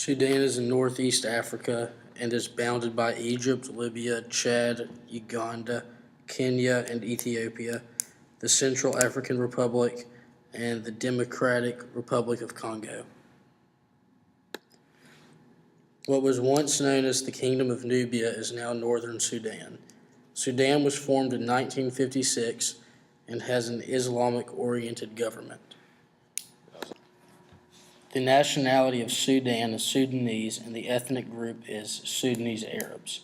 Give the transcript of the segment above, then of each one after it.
Sudan is in northeast Africa and is bounded by Egypt, Libya, Chad, Uganda, Kenya, and Ethiopia, the Central African Republic, and the Democratic Republic of Congo. What was once known as the Kingdom of Nubia is now northern Sudan. Sudan was formed in 1956 and has an Islamic-oriented government. The nationality of Sudan is Sudanese, and the ethnic group is Sudanese Arabs.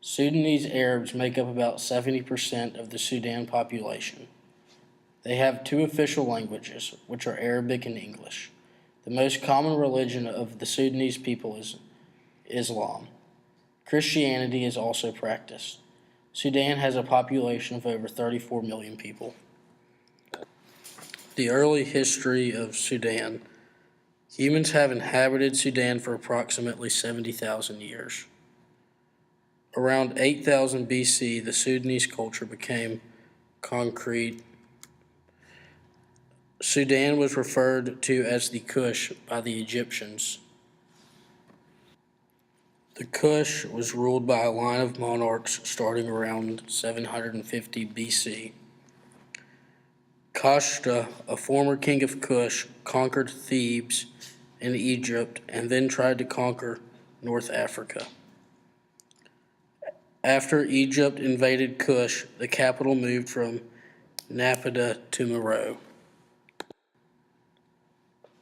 Sudanese Arabs make up about 70% of the Sudan population. They have two official languages, which are Arabic and English. The most common religion of the Sudanese people is Islam. Christianity is also practiced. Sudan has a population of over 34 million people. The early history of Sudan. Humans have inhabited Sudan for approximately 70,000 years. Around 8000 BC, the Sudanese culture became concrete. Sudan was referred to as the Kush by the Egyptians. The Kush was ruled by a line of monarchs starting around 750 BC. Kashta, a former king of Kush, conquered Thebes in Egypt and then tried to conquer North Africa. After Egypt invaded Kush, the capital moved from Napata to Meroe.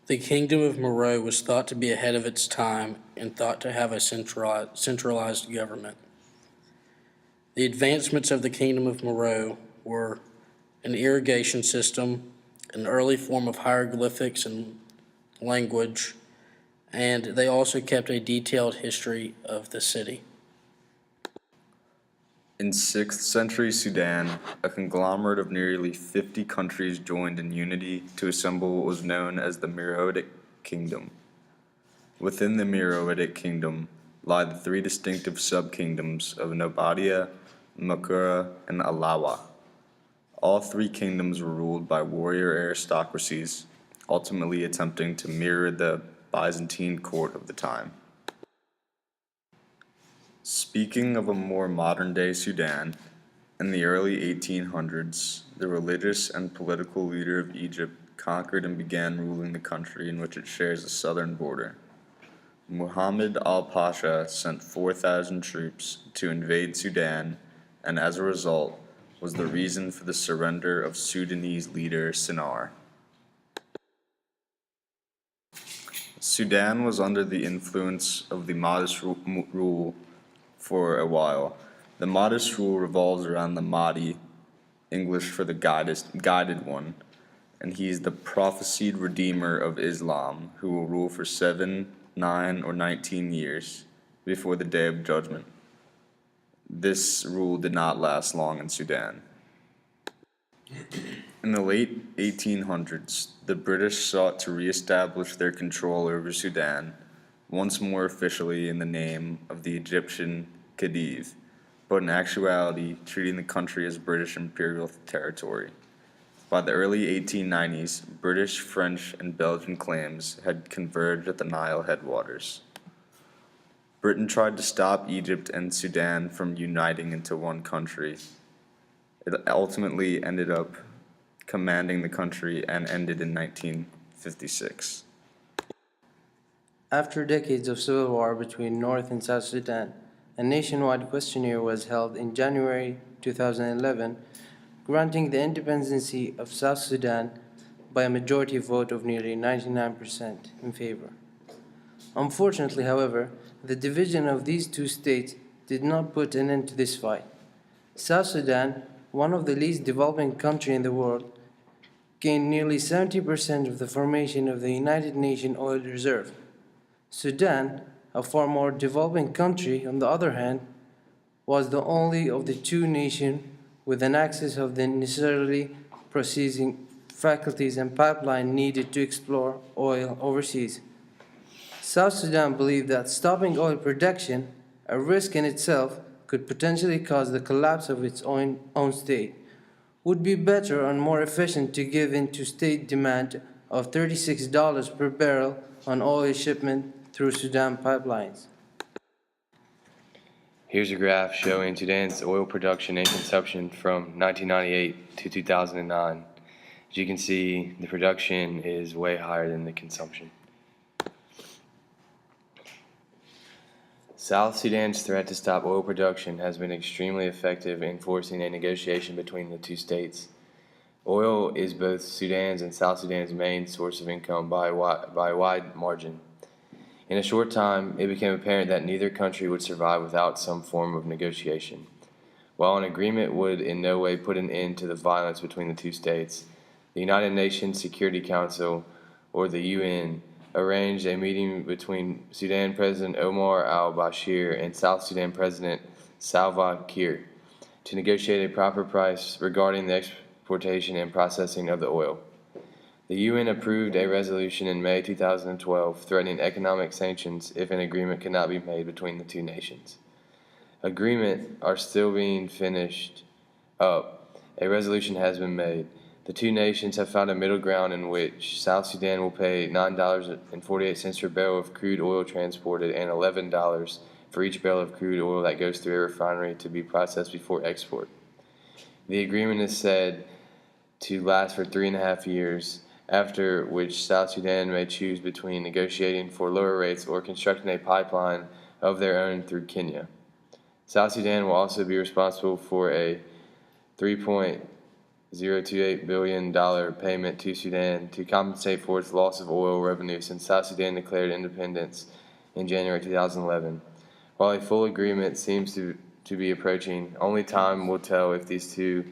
The kingdom of Meroe was thought to be ahead of its time and thought to have a centralized government. The advancements of the kingdom of Meroe were an irrigation system, an early form of hieroglyphics and language, and they also kept a detailed history of the city. In 6th century Sudan, a conglomerate of nearly 50 countries joined in unity to assemble what was known as the Meroitic Kingdom. Within the Meroitic Kingdom lie the three distinctive sub-kingdoms of Nobadia, Makura, and Alawa. All three kingdoms were ruled by warrior aristocracies, ultimately attempting to mirror the Byzantine court of the time. Speaking of a more modern-day Sudan, in the early 1800s, the religious and political leader of Egypt conquered and began ruling the country in which it shares a southern border. Muhammad al-Pasha sent 4,000 troops to invade Sudan, and as a result, was the reason for the surrender of Sudanese leader Sinar. Sudan was under the influence of the Mahdist rule for a while. The Mahdist rule revolves around the Mahdi, English for the guided one, and he is the prophesied redeemer of Islam who will rule for 7, 9, or 19 years before the Day of Judgment. This rule did not last long in Sudan. In the late 1800s, the British sought to re-establish their control over Sudan, once more officially in the name of the Egyptian Khedive, but in actuality treating the country as British imperial territory. By the early 1890s, British, French, and Belgian claims had converged at the Nile headwaters. Britain tried to stop Egypt and Sudan from uniting into one country. It ultimately ended up commanding the country and ended in 1956. After decades of civil war between North and South Sudan, a nationwide questionnaire was held in January 2011, granting the independence of South Sudan by a majority vote of nearly 99% in favor. Unfortunately, however, the division of these two states did not put an end to this fight. South Sudan, one of the least developing countries in the world, gained nearly 70% of the formation of the United Nations oil reserve. Sudan, a far more developing country, on the other hand, was the only of the two nations with an access of the necessarily processing faculties and pipeline needed to explore oil overseas. South Sudan believed that stopping oil production, a risk in itself, could potentially cause the collapse of its own state, would be better and more efficient to give in to state demand of $36 per barrel on oil shipment through Sudan pipelines. Here's a graph showing Sudan's oil production and consumption from 1998 to 2009. As you can see, the production is way higher than the consumption. South Sudan's threat to stop oil production has been extremely effective in forcing a negotiation between the two states. Oil is both Sudan's and South Sudan's main source of income by a wide margin. In a short time, it became apparent that neither country would survive without some form of negotiation. While an agreement would in no way put an end to the violence between the two states, the United Nations Security Council, or the UN, arranged a meeting between Sudan President Omar al-Bashir and South Sudan President Salva Kiir to negotiate a proper price regarding the exportation and processing of the oil. The UN approved a resolution in May 2012 threatening economic sanctions if an agreement could not be made between the two nations. Agreements are still being finished up. A resolution has been made. The two nations have found a middle ground in which South Sudan will pay $9.48 per barrel of crude oil transported and $11 for each barrel of crude oil that goes through a refinery to be processed before export. The agreement is said to last for 3.5 years, after which South Sudan may choose between negotiating for lower rates or constructing a pipeline of their own through Kenya. South Sudan will also be responsible for a $3.028 billion payment to Sudan to compensate for its loss of oil revenue since South Sudan declared independence in January 2011. While a full agreement seems to be approaching, only time will tell if these two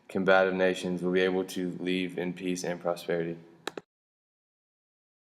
combative nations will be able to live in peace and prosperity.